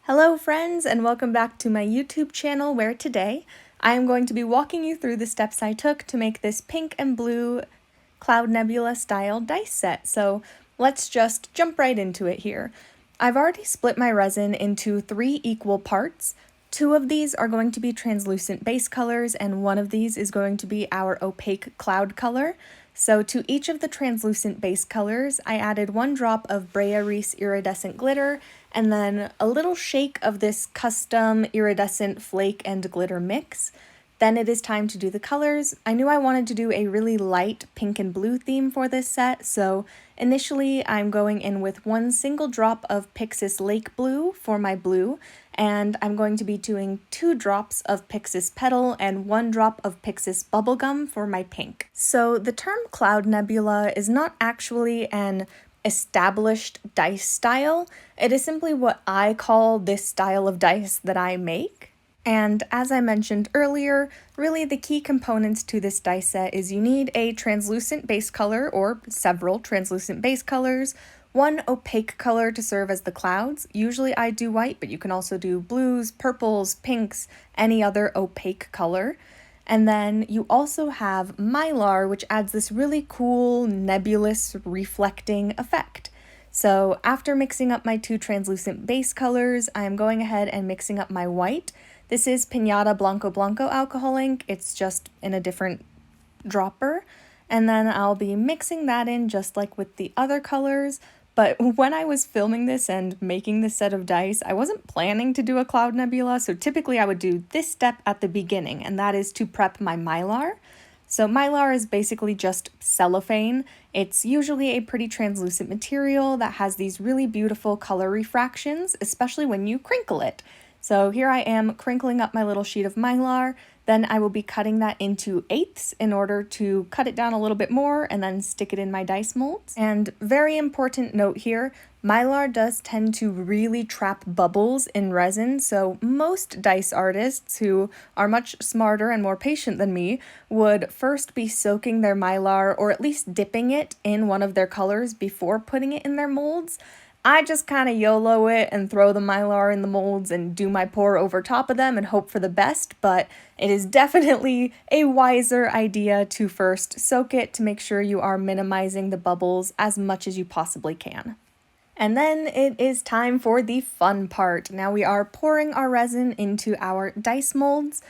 Hello friends, and welcome back to my YouTube channel where today I am going to be walking you through the steps I took to make this pink and blue Cloud Nebula style dice set. So let's just jump right into it here. I've already split my resin into 3 equal parts. 2 of these are going to be translucent base colors and 1 of these is going to be our opaque cloud color. So to each of the translucent base colors, I added 1 drop of Brea Reese iridescent glitter and then a little shake of this custom iridescent flake and glitter mix. Then it is time to do the colors. I knew I wanted to do a really light pink and blue theme for this set, so initially I'm going in with 1 single drop of Pixis Lake Blue for my blue, and I'm going to be doing 2 drops of Pixis Petal and 1 drop of Pixis Bubblegum for my pink. So the term Cloud Nebula is not actually an established dice style. It is simply what I call this style of dice that I make. And as I mentioned earlier, really the key components to this dice set is you need a translucent base color or several translucent base colors, 1 opaque color to serve as the clouds. Usually I do white, but you can also do blues, purples, pinks, any other opaque color. And then you also have Mylar, which adds this really cool nebulous reflecting effect. So after mixing up my 2 translucent base colors, I am going ahead and mixing up my white. This is Pinata Blanco Blanco alcohol ink. It's just in a different dropper. And then I'll be mixing that in just like with the other colors. But when I was filming this and making this set of dice, I wasn't planning to do a Cloud Nebula, so typically I would do this step at the beginning, and that is to prep my Mylar. So Mylar is basically just cellophane. It's usually a pretty translucent material that has these really beautiful color refractions, especially when you crinkle it. So here I am crinkling up my little sheet of Mylar, then I will be cutting that into 1/8 in order to cut it down a little bit more and then stick it in my dice molds. And very important note here, Mylar does tend to really trap bubbles in resin, so most dice artists who are much smarter and more patient than me would first be soaking their Mylar or at least dipping it in one of their colors before putting it in their molds. I just kind of YOLO it and throw the Mylar in the molds and do my pour over top of them and hope for the best, but it is definitely a wiser idea to first soak it to make sure you are minimizing the bubbles as much as you possibly can. And then it is time for the fun part. Now we are pouring our resin into our dice molds.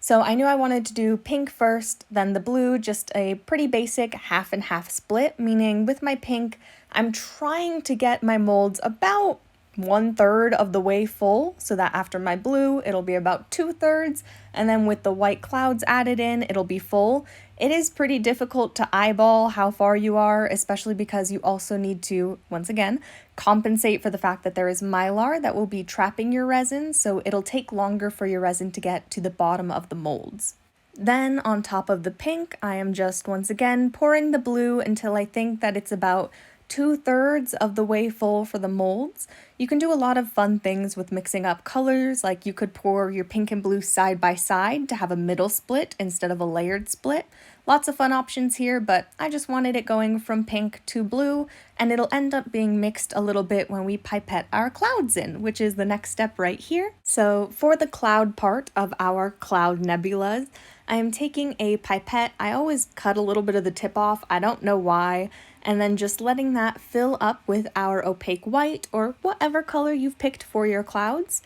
So I knew I wanted to do pink first, then the blue, just a pretty basic half and half split, meaning with my pink, I'm trying to get my molds about 1/3 of the way full, so that after my blue, it'll be about 2/3, and then with the white clouds added in, it'll be full. It is pretty difficult to eyeball how far you are, especially because you also need to, once again, compensate for the fact that there is Mylar that will be trapping your resin, so it'll take longer for your resin to get to the bottom of the molds. Then on top of the pink, I am just once again pouring the blue until I think that it's about 2/3 of the way full for the molds. You can do a lot of fun things with mixing up colors, like you could pour your pink and blue side by side to have a middle split instead of a layered split. Lots of fun options here, but I just wanted it going from pink to blue, and it'll end up being mixed a little bit when we pipette our clouds in, which is the next step right here. So for the cloud part of our cloud nebulas, I am taking a pipette. I always cut a little bit of the tip off, I don't know why, and then just letting that fill up with our opaque white or whatever color you've picked for your clouds.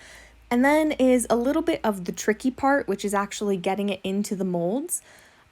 And then is a little bit of the tricky part, which is actually getting it into the molds.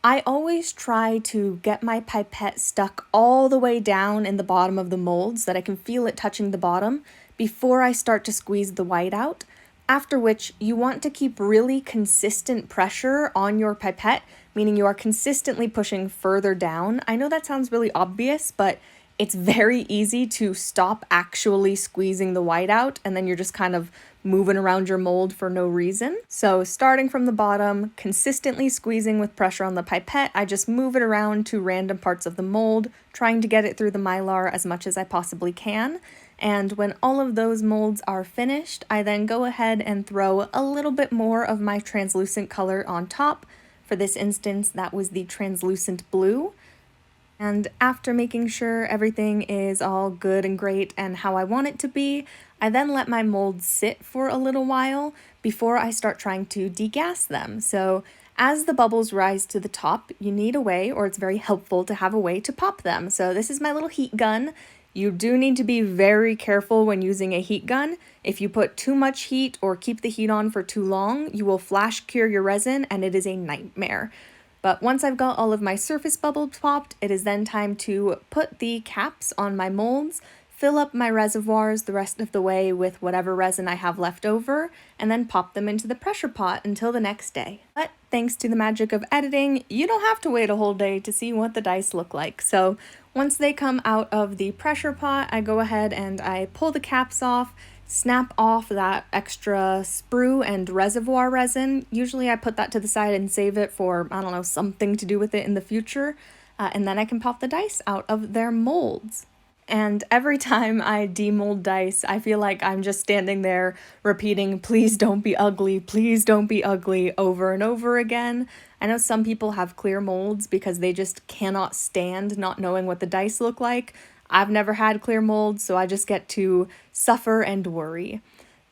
I always try to get my pipette stuck all the way down in the bottom of the molds so that I can feel it touching the bottom before I start to squeeze the white out. After which, you want to keep really consistent pressure on your pipette, meaning you are consistently pushing further down. I know that sounds really obvious, but it's very easy to stop actually squeezing the white out, and then you're just kind of moving around your mold for no reason. So starting from the bottom, consistently squeezing with pressure on the pipette, I just move it around to random parts of the mold, trying to get it through the Mylar as much as I possibly can. And when all of those molds are finished, I then go ahead and throw a little bit more of my translucent color on top. For this instance, that was the translucent blue. And after making sure everything is all good and great and how I want it to be, I then let my molds sit for a little while before I start trying to degas them. So as the bubbles rise to the top, you need a way, or it's very helpful to have a way to pop them. So this is my little heat gun. You do need to be very careful when using a heat gun. If you put too much heat or keep the heat on for too long, you will flash cure your resin and it is a nightmare. But once I've got all of my surface bubbles popped, it is then time to put the caps on my molds, fill up my reservoirs the rest of the way with whatever resin I have left over, and then pop them into the pressure pot until the next day. But thanks to the magic of editing, you don't have to wait a whole day to see what the dice look like. So once they come out of the pressure pot, I go ahead and I pull the caps off, snap off that extra sprue and reservoir resin. Usually I put that to the side and save it for, I don't know, something to do with it in the future. And then I can pop the dice out of their molds. And every time I demold dice, I feel like I'm just standing there repeating, please don't be ugly, please don't be ugly, over and over again. I know some people have clear molds because they just cannot stand not knowing what the dice look like. I've never had clear molds, so I just get to suffer and worry.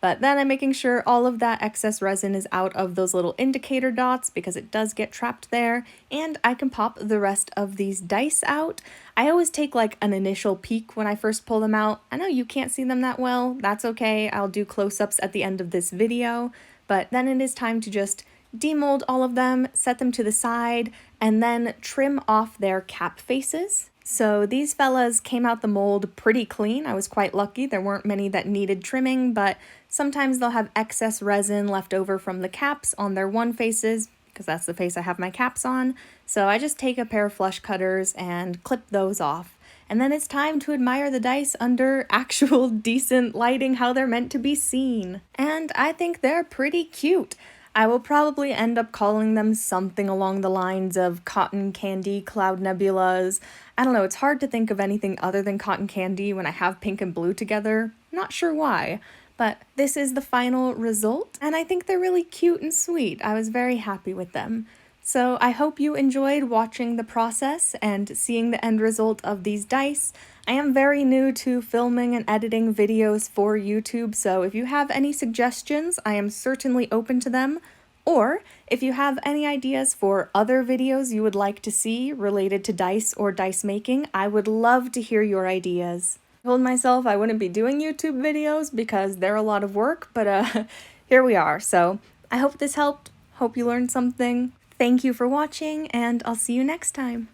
But then I'm making sure all of that excess resin is out of those little indicator dots because it does get trapped there, and I can pop the rest of these dice out. I always take like an initial peek when I first pull them out. I know you can't see them that well, that's okay, I'll do close-ups at the end of this video, but then it is time to just demold all of them, set them to the side, and then trim off their cap faces. So these fellas came out the mold pretty clean. I was quite lucky. There weren't many that needed trimming, but sometimes they'll have excess resin left over from the caps on their one faces, because that's the face I have my caps on. So I just take a pair of flush cutters and clip those off. And then it's time to admire the dice under actual decent lighting, how they're meant to be seen. And I think they're pretty cute. I will probably end up calling them something along the lines of cotton candy cloud nebulas. I don't know, it's hard to think of anything other than cotton candy when I have pink and blue together. Not sure why, but this is the final result, and I think they're really cute and sweet. I was very happy with them. So I hope you enjoyed watching the process and seeing the end result of these dice. I am very new to filming and editing videos for YouTube, so if you have any suggestions, I am certainly open to them. Or if you have any ideas for other videos you would like to see related to dice or dice making, I would love to hear your ideas. I told myself I wouldn't be doing YouTube videos because they're a lot of work, but here we are. So I hope this helped. Hope you learned something. Thank you for watching, and I'll see you next time.